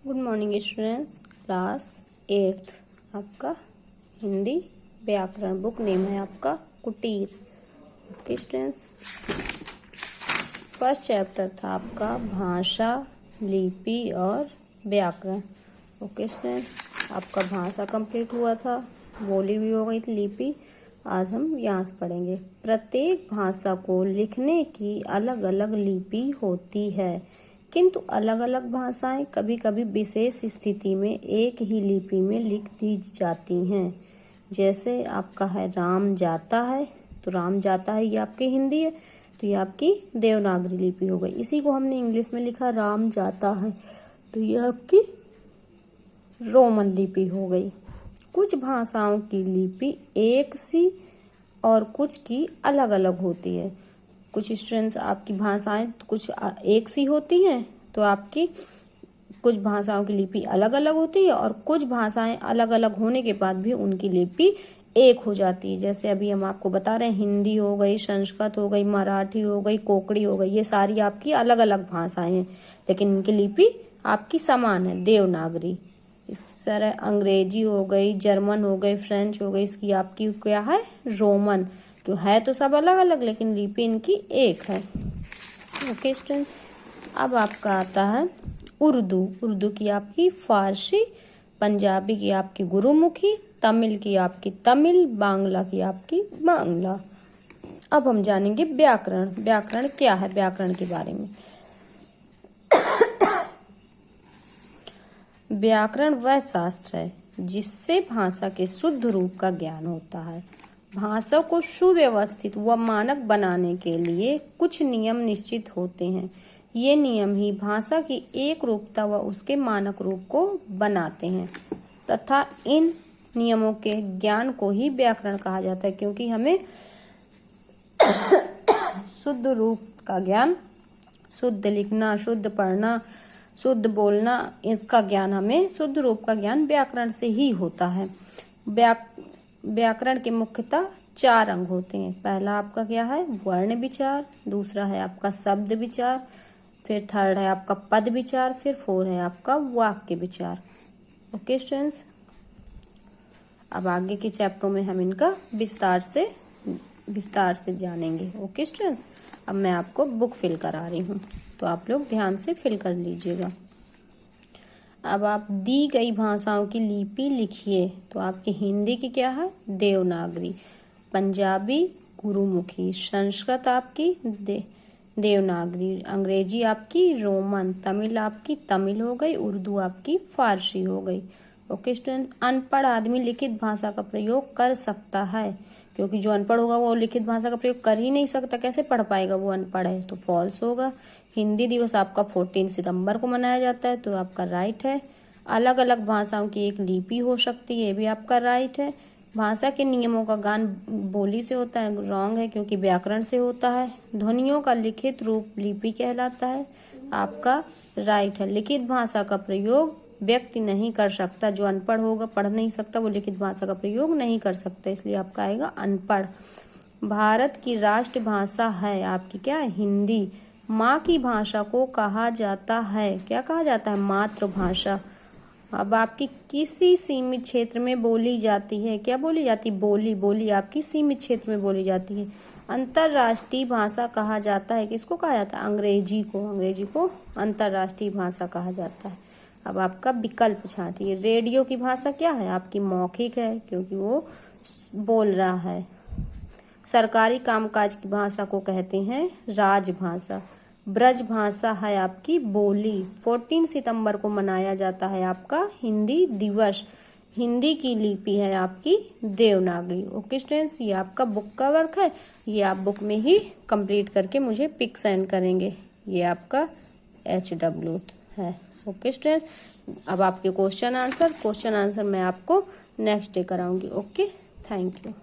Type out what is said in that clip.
Good morning students, class 8th आपका हिंदी व्याकरण। Book name है आपका कुटीर। ओके स्टूडेंट्स, फर्स्ट चैप्टर था आपका भाषा, लिपि और व्याकरण। ओके स्टूडेंट्स, आपका भाषा कंप्लीट हुआ था, बोली भी हो गई थी, लिपि आज हम यहाँ से पढ़ेंगे। प्रत्येक भाषा को लिखने की अलग अलग लिपि होती है, किंतु अलग अलग भाषाएं कभी कभी विशेष स्थिति में एक ही लिपि में लिख दी जाती हैं। जैसे आपका है राम जाता है, तो राम जाता है ये आपकी हिंदी है, तो ये आपकी देवनागरी लिपि हो गई। इसी को हमने इंग्लिश में लिखा राम जाता है, तो ये आपकी रोमन लिपि हो गई। कुछ भाषाओं की लिपि एक सी और कुछ की अलग अलग होती है। कुछ स्टूडेंट्स आपकी भाषाएं तो कुछ एक सी होती हैं, तो आपकी कुछ भाषाओं की लिपि अलग अलग होती है, और कुछ भाषाएं अलग अलग होने के बाद भी उनकी लिपि एक हो जाती है। जैसे अभी हम आपको बता रहे हैं, हिंदी हो गई, संस्कृत हो गई, मराठी हो गई, कोंकणी हो गई, ये सारी आपकी अलग अलग भाषाएं हैं, लेकिन इनकी लिपि आपकी समान है, देवनागरी। इस तरह अंग्रेजी हो गई, जर्मन हो गई, फ्रेंच हो गई, इसकी आपकी क्या है, रोमन। क्यों है तो सब अलग अलग, लेकिन लिपि इनकी एक है। ओके स्टूडेंट, अब आपका आता है उर्दू। उर्दू की आपकी फारसी, पंजाबी की आपकी गुरुमुखी, तमिल की आपकी तमिल, बांग्ला की आपकी बांग्ला। अब हम जानेंगे व्याकरण। व्याकरण क्या है, व्याकरण के बारे में। व्याकरण वह शास्त्र है जिससे भाषा के शुद्ध रूप का ज्ञान होता है। भाषा को सुव्यवस्थित व मानक बनाने के लिए कुछ नियम निश्चित होते हैं। ये नियम ही भाषा की एक रूपता व उसके मानक रूप को बनाते हैं, तथा इन नियमों के ज्ञान को ही व्याकरण कहा जाता है। क्योंकि हमें शुद्ध रूप का ज्ञान, शुद्ध लिखना, शुद्ध पढ़ना, शुद्ध बोलना, इसका ज्ञान हमें, शुद्ध रूप का ज्ञान व्याकरण से ही होता है। व्याकरण के मुख्यतः 4 अंग होते हैं। पहला आपका क्या है, वर्ण विचार। दूसरा है आपका शब्द विचार। फिर थर्ड है आपका पद विचार। फिर 4 है आपका वाक्य विचार। ओके स्टूडेंट्स, अब आगे के चैप्टर में हम इनका विस्तार से जानेंगे। ओके स्टूडेंट्स, अब मैं आपको बुक फिल करा रही हूँ, तो आप लोग ध्यान से फिल कर लीजिएगा। अब आप दी गई भाषाओं की लिपि लिखिए। तो आपकी हिंदी की क्या है, देवनागरी, पंजाबी गुरुमुखी, संस्कृत आपकी देवनागरी, अंग्रेजी आपकी रोमन, तमिल आपकी तमिल हो गई, उर्दू आपकी फारसी हो गई। ओके स्टूडेंट्स, अनपढ़ आदमी लिखित भाषा का प्रयोग कर सकता है, क्योंकि जो अनपढ़ होगा वो लिखित भाषा का प्रयोग कर ही नहीं सकता, कैसे पढ़ पाएगा, वो अनपढ़ है, तो फॉल्स होगा। हिंदी दिवस आपका 14 सितंबर को मनाया जाता है, तो आपका राइट है। अलग अलग भाषाओं की एक लिपि हो सकती है, ये भी आपका राइट है। भाषा के नियमों का ज्ञान बोली से होता है, रॉन्ग है, क्योंकि व्याकरण से होता है। ध्वनियों का लिखित रूप लिपि कहलाता है, आपका राइट है। लिखित भाषा का प्रयोग व्यक्ति नहीं कर सकता, जो अनपढ़ होगा, पढ़ नहीं सकता, वो लिखित भाषा का प्रयोग नहीं कर सकता, इसलिए आपका आएगा अनपढ़। भारत की राष्ट्रभाषा है आपकी क्या है, हिंदी। माँ की भाषा को कहा जाता है, क्या कहा जाता है, मातृभाषा। अब आपकी किसी सीमित क्षेत्र में बोली जाती है, क्या बोली जाती है, बोली आपकी सीमित क्षेत्र में बोली जाती है। अंतरराष्ट्रीय भाषा कहा जाता है, किसको कहा जाता है, अंग्रेजी को अंतरराष्ट्रीय भाषा कहा जाता है। अब आपका विकल्प छांटिए। रेडियो की भाषा क्या है आपकी, मौखिक है, क्योंकि वो बोल रहा है। सरकारी कामकाज की भाषा को कहते हैं राजभाषा। ब्रज भाषा है आपकी बोली। 14 सितंबर को मनाया जाता है आपका हिंदी दिवस। हिंदी की लिपि है आपकी देवनागरी। ओके स्टूडेंट्स, ये आपका बुक का वर्क है, ये आप बुक में ही कंप्लीट करके मुझे पिक सेंड करेंगे। ये आपका HW है। ओके स्टूडेंट्स, अब आपके क्वेश्चन आंसर मैं आपको नेक्स्ट डे कराऊंगी। Okay, thank you.